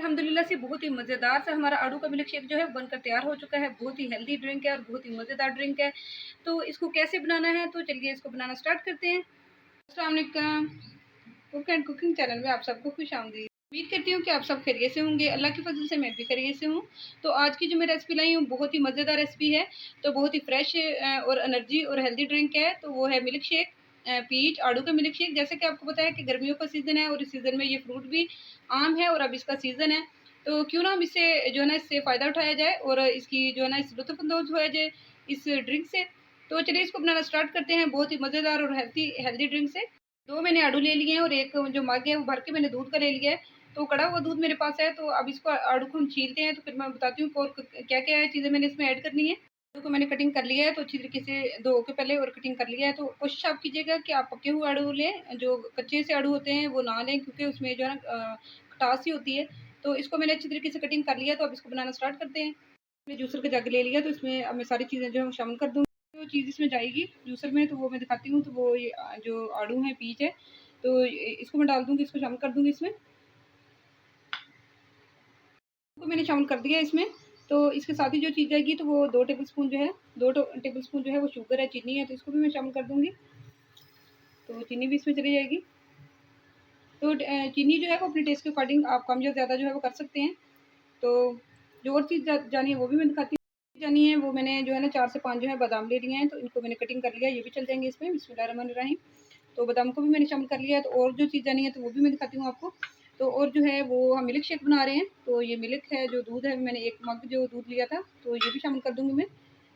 अल्हम्दुलिल्लाह से बहुत ही मज़ेदार सा हमारा आड़ू का मिल्क शेक जो है बनकर तैयार हो चुका है। बहुत ही हेल्दी ड्रिंक है और बहुत ही मज़ेदार ड्रिंक है। तो इसको कैसे बनाना है, तो चलिए इसको बनाना स्टार्ट करते हैं। अस्सलाम वालेकुम, कुक एंड कुकिंग चैनल में आप सबको खुशामदीद। उम्मीद करती हूँ कि आप सब खैरियत से होंगे। अल्लाह की फजल से मैं भी खैरियत से हूँ। तो आज की जो मैं रेसिपी लाई हूँ बहुत ही मज़ेदार रेसिपी है। तो बहुत ही फ्रेश और एनर्जी और हेल्दी ड्रिंक है। तो वो है मिल्क शेक, पीच आड़ू का मिल्क शेक। जैसे कि आपको पता है कि गर्मियों का सीज़न है और इस सीज़न में ये फ्रूट भी आम है और अब इसका सीज़न है। तो क्यों ना हम इससे जो है ना इससे फ़ायदा उठाया जाए और इसकी जो है ना इस लुत्फ़अंदोज़ होया जाए इस ड्रिंक से। तो चलिए इसको बनाना स्टार्ट करते हैं। बहुत ही मज़ेदार और हेल्दी हेल्दी ड्रिंक से। 2 मैंने आड़ू ले लिए हैं और एक जो मग है वो भर के मैंने दूध का ले लिया है। तो कड़ा हुआ दूध मेरे पास है। तो अब इसको आड़ू को हम छीलते हैं। तो फिर मैं बताती हूँ और क्या-क्या है चीज़ें मैंने इसमें ऐड करनी है। आड़ू को मैंने कटिंग कर लिया है, तो अच्छी तरीके से धो के पहले और कटिंग कर लिया है। तो कोशिश आप कीजिएगा कि आप पके हुए आड़ू लें, जो कच्चे से आड़ू होते हैं वो ना लें, क्योंकि उसमें जो है ना खटास सी होती है। तो इसको मैंने अच्छी तरीके से कटिंग कर लिया है। तो अब इसको बनाना स्टार्ट करते हैं। मैंने जूसर का जग ले लिया, तो इसमें अब मैं सारी चीज़ें जो है वो शामिल कर दूँगी। जो चीज़ इसमें जाएगी जूसर में तो वो मैं दिखाती हूँ। तो वो ये जो आड़ू है, पीच है, तो इसको मैं डाल दूँगी, इसको शामिल कर दूँगी इसमें। को मैंने शामिल कर दिया इसमें। तो इसके साथ ही जो चीज़ जाएगी तो वो 2 टेबलस्पून जो है 2 टेबलस्पून जो है वो शुगर है, चीनी है, तो इसको भी मैं शामिल कर दूँगी। तो चीनी भी इसमें चली जाएगी। तो चीनी जो है वो अपने टेस्ट के अकॉर्डिंग आप कम या ज़्यादा जो है वो कर सकते हैं। तो जो और चीज़ जानी है वो भी मैं दिखाती हूँ। जानी है वो मैंने जो है ना 4 से 5 जो है बादाम ले लिए हैं, तो इनको मैंने कटिंग कर लिया है, ये भी चल जाएँगे इसमें। बिस्मिल्लाहिर्रहमानिर्रहीम। तो बादाम को भी मैंने शामिल कर लिया है। तो और जो चीज़ जानी है तो वो भी मैं दिखाती हूँ आपको। तो और जो है वो हम मिल्क शेक बना रहे हैं। तो ये मिल्क है, जो दूध है, मैंने 1 मग जो दूध लिया था, तो ये भी शामिल कर दूँगी मैं।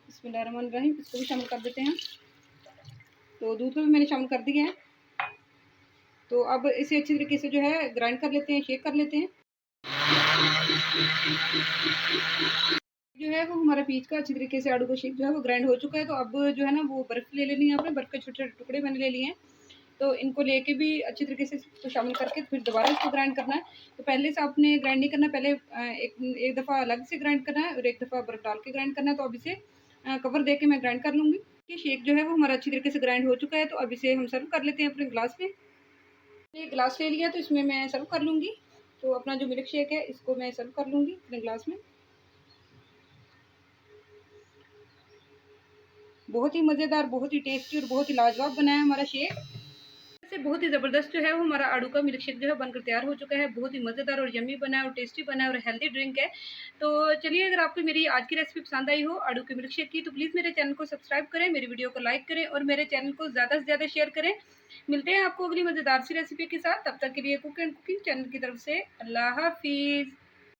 बिस्मिल्लाहिर्रहमानिर्रहीम, इसको भी शामिल कर देते हैं। तो दूध को भी मैंने शामिल कर दिया है। तो अब इसे अच्छी तरीके से जो है ग्राइंड कर लेते हैं, शेक कर लेते हैं। जो है वो हमारा पीच का अच्छी तरीके से आड़ू का शेक जो है वो ग्राइंड हो चुका है। तो अब जो है ना वो बर्फ़ ले लेनी है आपने, बर्फ़ के छोटे-छोटे टुकड़े मैंने ले लिए हैं। तो इनको लेके भी अच्छी तरीके से इसको शामिल करके फिर दोबारा इसको ग्राइंड करना है। तो पहले से आपने ग्राइंड नहीं करना, पहले एक दफ़ा अलग से ग्राइंड करना है और एक दफ़ा बर्फ़ डाल के ग्राइंड करना है। तो अब इसे कवर दे के मैं ग्राइंड कर लूँगी। ये शेक जो है वो हमारा अच्छी तरीके से ग्राइंड हो चुका है। तो अब इसे हम सर्व कर लेते हैं अपने ग्लास में। एक ग्लास ले लिया, तो इसमें मैं सर्व कर लूँगी। तो अपना जो मिल्क शेक है इसको मैं सर्व कर लूँगी अपने ग्लास में। बहुत ही मज़ेदार, बहुत ही टेस्टी और बहुत ही लाजवाब बना है हमारा शेक। वैसे बहुत ही ज़बरदस्त जो है वो हमारा आड़ू का मिल्क शेक जो है बनकर तैयार हो चुका है। बहुत ही मज़ेदार और यम्मी बना है और टेस्टी बना है और हेल्दी ड्रिंक है। तो चलिए, अगर आपको मेरी आज की रेसिपी पसंद आई हो आड़ू के मिल्क शेक की, तो प्लीज़ मेरे चैनल को सब्सक्राइब करें, मेरी वीडियो को लाइक करें और मेरे चैनल को ज़्यादा से ज़्यादा शेयर करें। मिलते हैं आपको अगली मज़ेदार सी रेसिपी के साथ। तब तक के लिए कुक एंड कुकिंग चैनल की तरफ से अल्लाह हाफ़िज़।